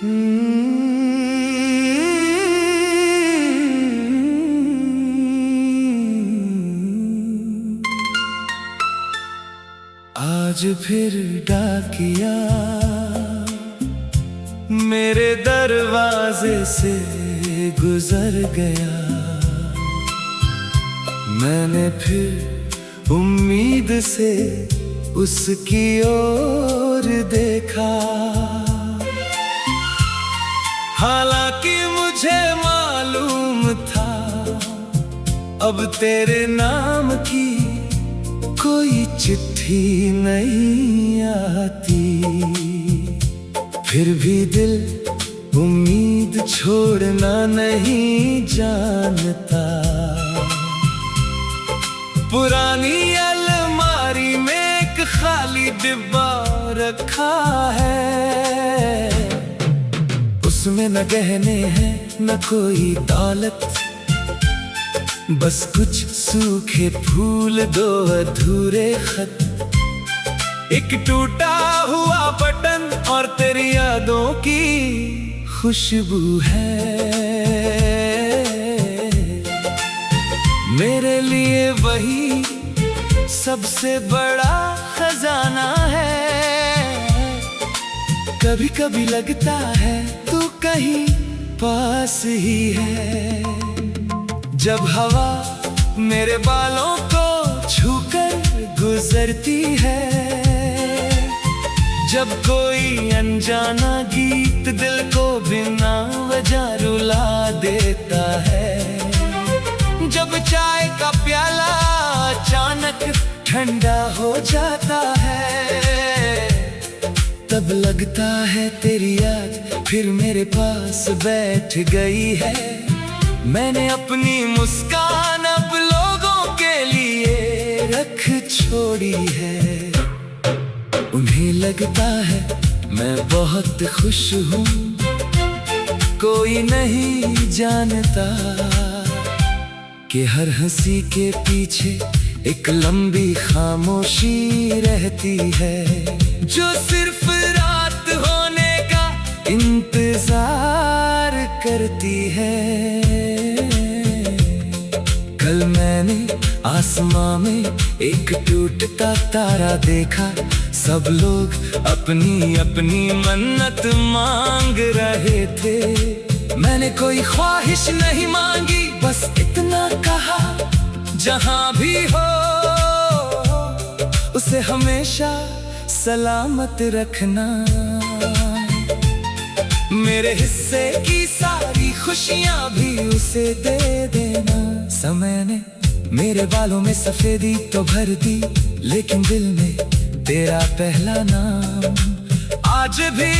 आज फिर डाकिया मेरे दरवाजे से गुजर गया। मैंने फिर उम्मीद से उसकी ओर देखा। हालांकि मुझे मालूम था अब तेरे नाम की कोई चिट्ठी नहीं आती। फिर भी दिल उम्मीद छोड़ना नहीं जानता। पुरानी अलमारी में एक खाली डिब्बा रखा है। उसमें न गहने हैं न कोई दौलत, बस कुछ सूखे फूल, दो अधूरे खत, एक टूटा हुआ बटन और तेरी यादों की खुशबू है। मेरे लिए वही सबसे बड़ा खजाना है। कभी कभी लगता है तू कहीं पास ही है। जब हवा मेरे बालों को छूकर गुजरती है, जब कोई अनजाना गीत दिल को बिना वजह रुला देता है, जब चाय का प्याला अचानक ठंडा हो जाता है, तब लगता है तेरी याद फिर मेरे पास बैठ गई है। मैंने अपनी मुस्कान अब लोगों के लिए रख छोड़ी है। उन्हें लगता है मैं बहुत खुश हूँ, कोई नहीं जानता कि हर हंसी के पीछे एक लंबी खामोशी रहती है, जो सिर्फ रात होने का इंतजार करती है। कल मैंने आसमां में एक टूटता तारा देखा, सब लोग अपनी अपनी मन्नत मांग रहे थे। मैंने कोई ख्वाहिश नहीं मांगी, बस इतना कहा जहां भी हो उसे हमेशा सलामत रखना। मेरे हिस्से की सारी खुशियां भी उसे दे देना। समय ने मेरे बालों में सफेदी तो भर दी, लेकिन दिल में तेरा पहला नाम आज भी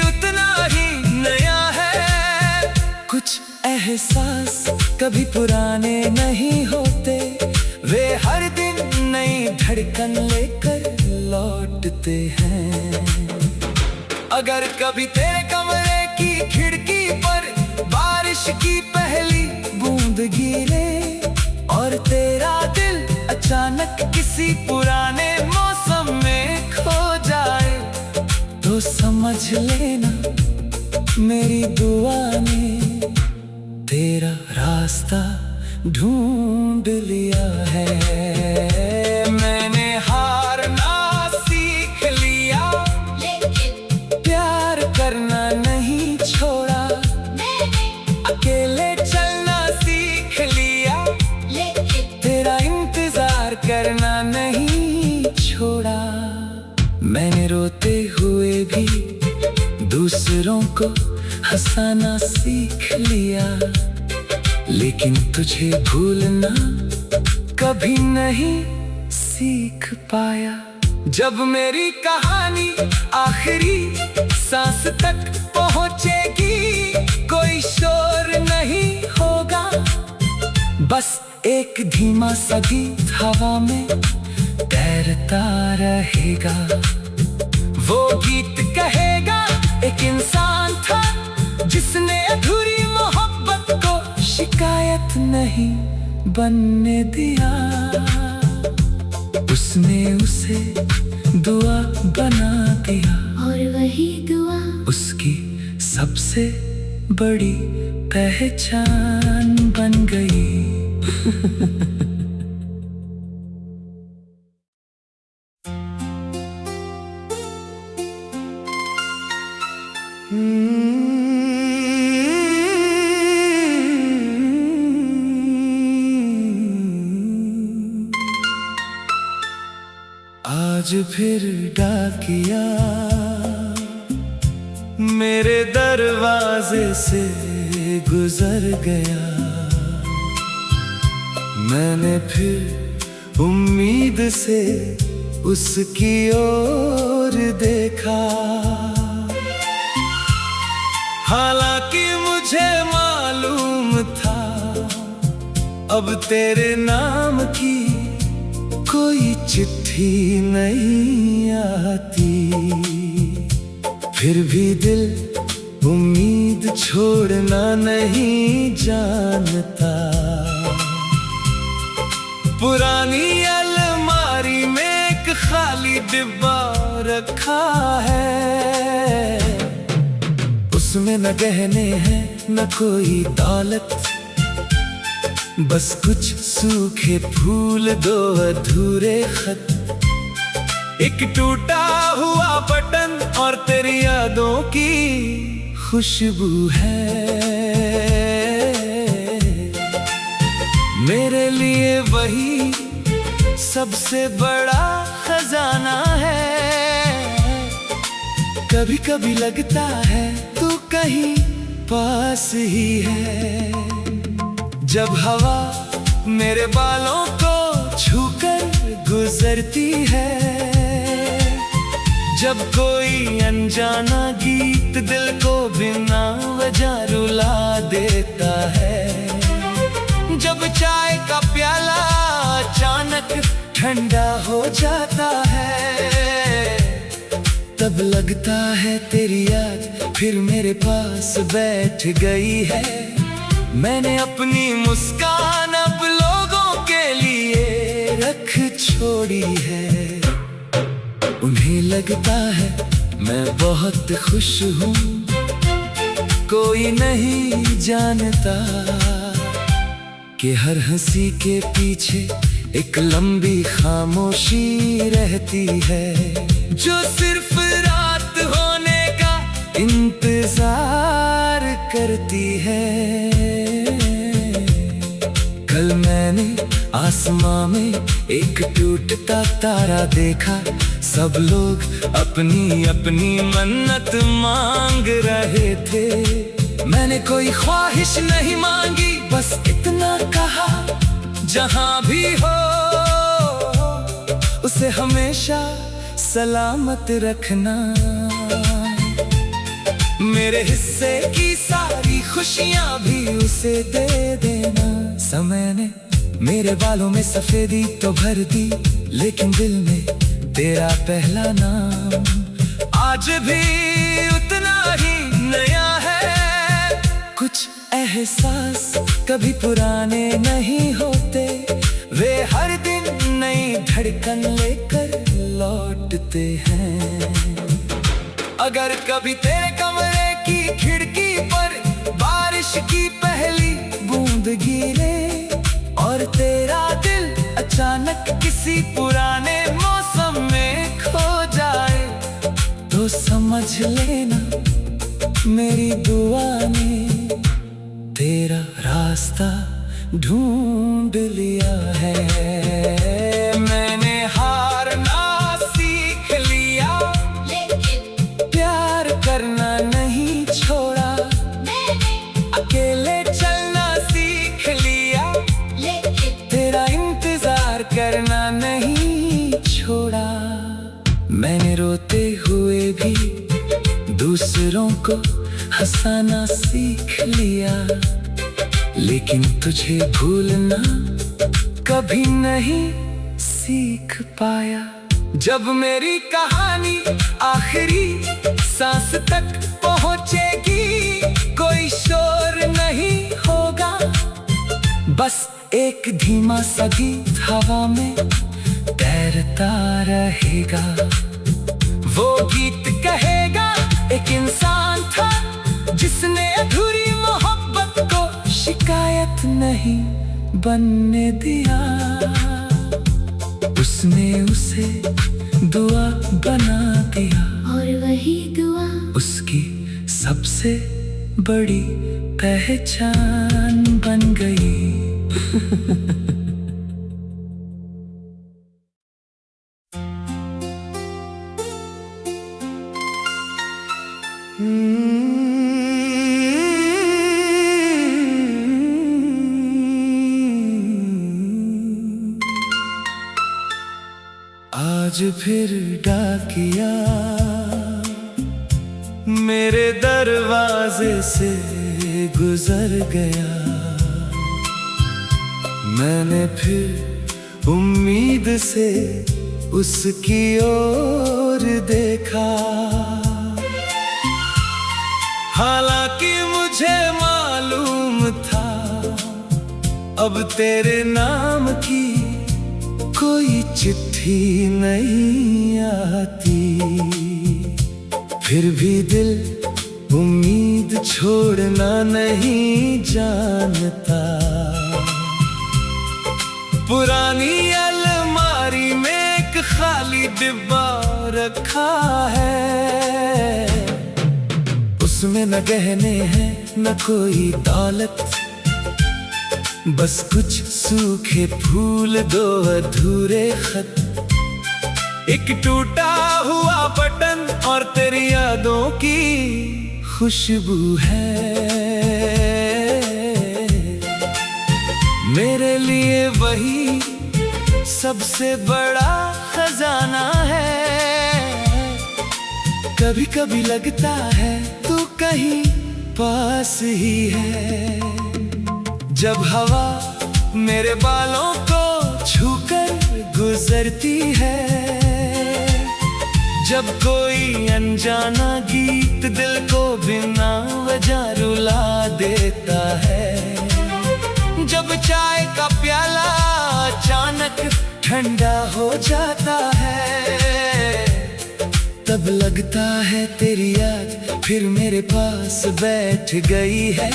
उतना ही नया है। कुछ एहसास कभी पुराने नहीं होते, वे हर दिन नई धड़कन लेकर लौटते हैं। अगर कभी तेरे कमरे की खिड़की पर बारिश की पहली बूंद गिरे और तेरा दिल अचानक किसी पुराने मौसम में खो जाए, तो समझ लेना मेरी दुआ ने तेरा रास्ता ढूंढ लिया है। मैंने हारना सीख लिया, लेकिन प्यार करना नहीं छोड़ा। अकेले चलना सीख लिया, लेकिन तेरा इंतजार करना नहीं छोड़ा। मैंने रोते हुए भी दूसरों को हंसाना सीख लिया, लेकिन तुझे भूलना कभी नहीं सीख पाया। जब मेरी कहानी आखिरी सांस तक पहुंचेगी, कोई शोर नहीं होगा, बस एक धीमा सा गीत हवा में तैरता रहेगा। वो गीत कहेगा एक इंसान था जिसने अधूरी मोहब्बत को शिकायत नहीं बनने दिया। उसने उसे दुआ बना दिया, और वही दुआ उसकी सबसे बड़ी पहचान बन गई। आज फिर डाकिया मेरे दरवाजे से गुजर गया। मैंने फिर उम्मीद से उसकी ओर देखा। हालांकि मुझे मालूम था अब तेरे नाम की कोई चिट्ठी नहीं आती। फिर भी दिल उम्मीद छोड़ना नहीं जानता। पुरानी अलमारी में एक खाली डिब्बा रखा है। उसमें न गहने हैं न कोई दौलत, बस कुछ सूखे फूल, दो अधूरे खत, एक टूटा हुआ बटन और तेरी यादों की खुशबू है। मेरे लिए वही सबसे बड़ा खजाना है। कभी कभी लगता है तू कहीं पास ही है। जब हवा मेरे बालों को छूकर गुजरती है, जब कोई अनजाना गीत दिल को बिना वजह रुला देता है, जब चाय का प्याला अचानक ठंडा हो जाता है, तब लगता है तेरी याद फिर मेरे पास बैठ गई है। मैंने अपनी मुस्कान अब लोगों के लिए रख छोड़ी है। उन्हें लगता है मैं बहुत खुश हूँ, कोई नहीं जानता कि हर हंसी के पीछे एक लंबी खामोशी रहती है, जो सिर्फ रात होने का इंतजार करती है। कल मैंने आसमां में एक टूटता तारा देखा। सब लोग अपनी अपनी मन्नत मांग रहे थे। मैंने कोई ख्वाहिश नहीं मांगी, बस इतना कहा जहां भी हो उसे हमेशा सलामत रखना। मेरे हिस्से की सारी खुशियां भी उसे दे देना। समय ने मेरे बालों में सफेदी तो भर दी, लेकिन दिल में तेरा पहला नाम आज भी उतना ही नया है। कुछ एहसास कभी पुराने नहीं होते, वे हर दिन नई धड़कन लेकर लौटते हैं। अगर कभी तेरे कमरे की खिड़की पर बारिश की पहली बूंद गिरे और तेरा दिल अचानक किसी पुराने मौसम में खो जाए, तो समझ लेना मेरी दुआ ने तेरा रास्ता ढूंढ लिया है। मैंने हारना सीख लिया, लेकिन प्यार करना नहीं छोड़ा। अकेले चलना सीख लिया, लेकिन तेरा इंतजार करना नहीं छोड़ा। मैंने रोते हुए भी दूसरों को हंसाना सीख लिया, लेकिन तुझे भूलना कभी नहीं सीख पाया। जब मेरी कहानी आखिरी सांस तक पहुंचेगी, कोई शोर नहीं होगा, बस एक धीमा सा गीत हवा में तैरता रहेगा। वो गीत कहेगा एक इंसान था शिकायत नहीं बनने दिया। उसने उसे दुआ बना दिया और वही दुआ उसकी सबसे बड़ी पहचान बन गई। आज फिर डाकिया मेरे दरवाजे से गुजर गया। मैंने फिर उम्मीद से उसकी ओर देखा। हालांकि मुझे मालूम था अब तेरे नाम की कोई चिट्ठी नहीं आती। फिर भी दिल उम्मीद छोड़ना नहीं जानता। पुरानी अलमारी में एक खाली डिब्बा रखा है। उसमें न गहने हैं न कोई दौलत, बस कुछ सूखे फूल, दो अधूरे खत, एक टूटा हुआ बटन और तेरी यादों की खुशबू है। मेरे लिए वही सबसे बड़ा खजाना है। कभी कभी लगता है तू कहीं पास ही है। जब हवा मेरे बालों को छूकर गुजरती है, जब कोई अनजाना गीत दिल को बिना वजह रुला देता है, जब चाय का प्याला अचानक ठंडा हो जाता है, तब लगता है तेरी याद फिर मेरे पास बैठ गई है।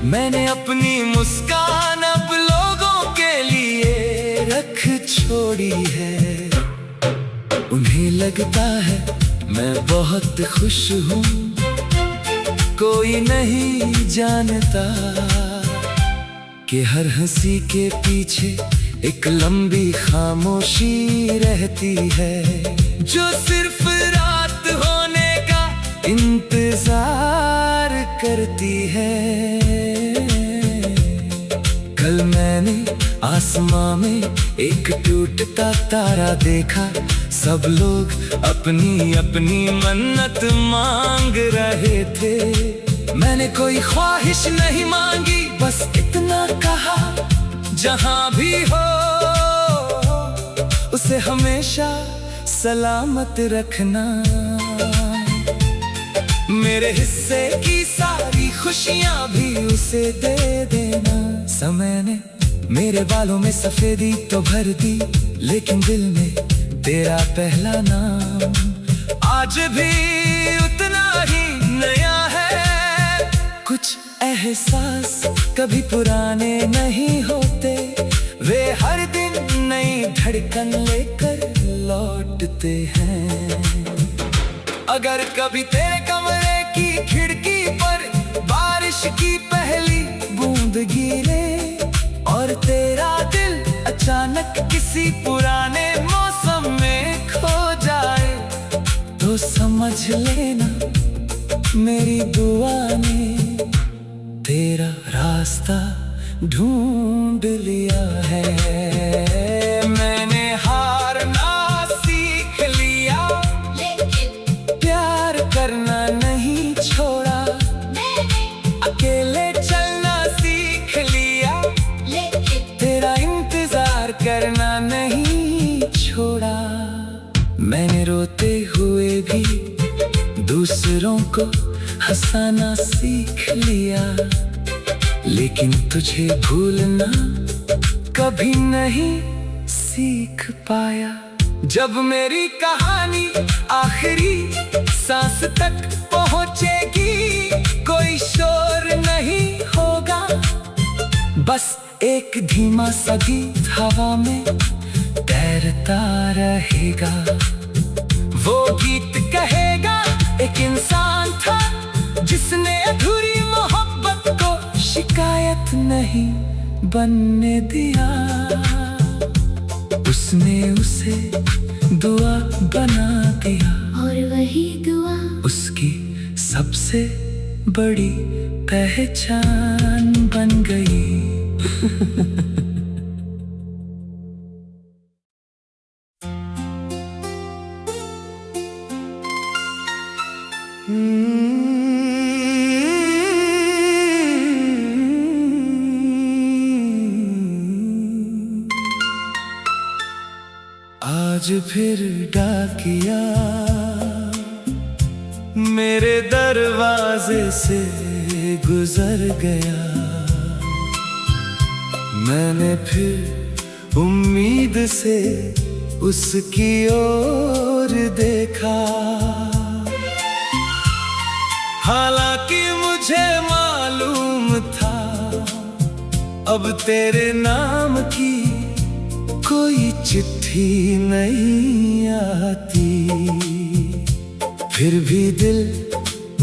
मैंने अपनी मुस्कान अब लोगों के लिए रख छोड़ी है। उन्हें लगता है मैं बहुत खुश हूँ, कोई नहीं जानता कि हर हंसी के पीछे एक लंबी खामोशी रहती है, जो सिर्फ रात होने का इंतजार करती है। कल मैंने आसमां में एक टूटता तारा देखा। सब लोग अपनी अपनी मन्नत मांग रहे थे। मैंने कोई ख्वाहिश नहीं मांगी, बस इतना कहा जहां भी हो उसे हमेशा सलामत रखना। मेरे हिस्से की सारी खुशियां भी उसे दे देना। समय ने मेरे बालों में सफेदी तो भर दी, लेकिन दिल में तेरा पहला नाम आज भी उतना ही नया है। कुछ एहसास कभी पुराने नहीं होते, वे हर दिन नई धड़कन लेकर लौटते हैं। अगर कभी तेरे कमरे की खिड़की पर बारिश की पहली बूंद गिरे और तेरा दिल अचानक किसी पुराने मौसम में खो जाए, तो समझ लेना मेरी दुआ ने तेरा रास्ता ढूंढ लिया है। मैंने हारना सीख लिया, लेकिन प्यार करना नहीं छोड़ा। अकेले चलना सीख लिया, लेकिन तेरा इंतजार करना नहीं छोड़ा। मैंने रोते हुए भी दूसरों को हंसाना सीख लिया, लेकिन तुझे भूलना कभी नहीं सीख पाया। जब मेरी कहानी आखिरी सांस तक पहुंचेगी, कोई शोर नहीं होगा, बस एक धीमा सा गीत हवा में तैरता रहेगा। वो गीत कहेगा एक इंसान था जिसने अधूरी मोहब्बत को शिकायत नहीं बनने दिया। उसने उसे दुआ बना दिया और वही दुआ उसकी सबसे बड़ी पहचान बन गई। आज फिर डाकिया मेरे दरवाजे से गुजर गया। मैंने फिर उम्मीद से उसकी ओर देखा। हालांकि मुझे मालूम था अब तेरे नाम की कोई चिट्ठी नहीं आती। फिर भी दिल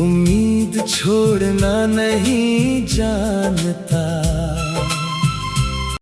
उम्मीद छोड़ना नहीं जानता।